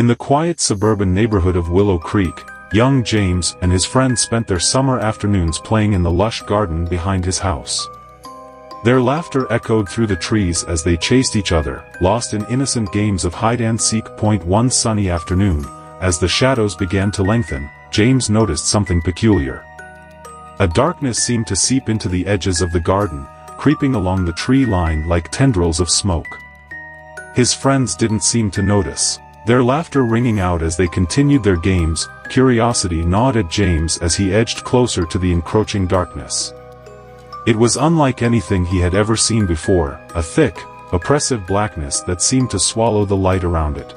In the quiet suburban neighborhood of Willow Creek, young James and his friends spent their summer afternoons playing in the lush garden behind his house. Their laughter echoed through the trees as they chased each other, lost in innocent games of hide-and-seek. One sunny afternoon, as the shadows began to lengthen, James noticed something peculiar. A darkness seemed to seep into the edges of the garden, creeping along the tree line like tendrils of smoke. His friends didn't seem to notice, their laughter ringing out as they continued their games. Curiosity gnawed at James as he edged closer to the encroaching darkness. It was unlike anything he had ever seen before, a thick, oppressive blackness that seemed to swallow the light around it.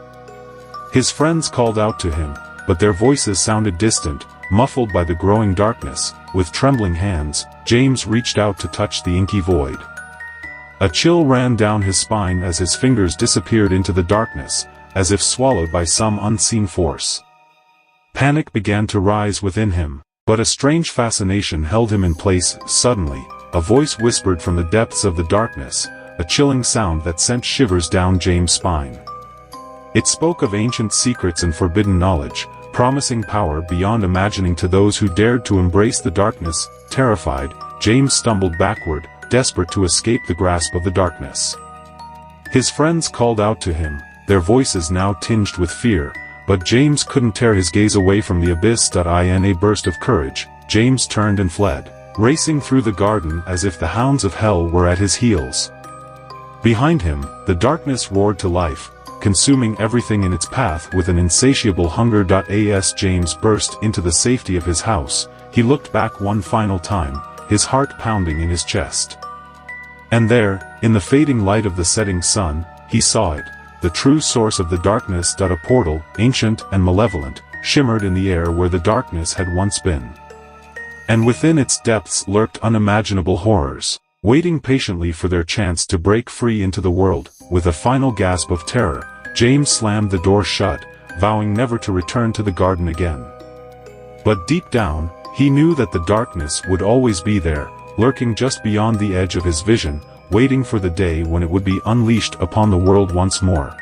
His friends called out to him, but their voices sounded distant, muffled by the growing darkness. With trembling hands, James reached out to touch the inky void. A chill ran down his spine as his fingers disappeared into the darkness, as if swallowed by some unseen force. Panic began to rise within him, but a strange fascination held him in place. Suddenly, a voice whispered from the depths of the darkness, a chilling sound that sent shivers down James' spine. It spoke of ancient secrets and forbidden knowledge, promising power beyond imagining to those who dared to embrace the darkness. Terrified, James stumbled backward, desperate to escape the grasp of the darkness. His friends called out to him, their voices now tinged with fear, but James couldn't tear his gaze away from the abyss. In a burst of courage, James turned and fled, racing through the garden as if the hounds of hell were at his heels. Behind him, the darkness roared to life, consuming everything in its path with an insatiable hunger. As James burst into the safety of his house, he looked back one final time, his heart pounding in his chest. And there, in the fading light of the setting sun, he saw it, the true source of the darkness. A portal, ancient and malevolent, shimmered in the air where the darkness had once been. And within its depths lurked unimaginable horrors, waiting patiently for their chance to break free into the world. With a final gasp of terror, James slammed the door shut, vowing never to return to the garden again. But deep down, he knew that the darkness would always be there, lurking just beyond the edge of his vision, waiting for the day when it would be unleashed upon the world once more.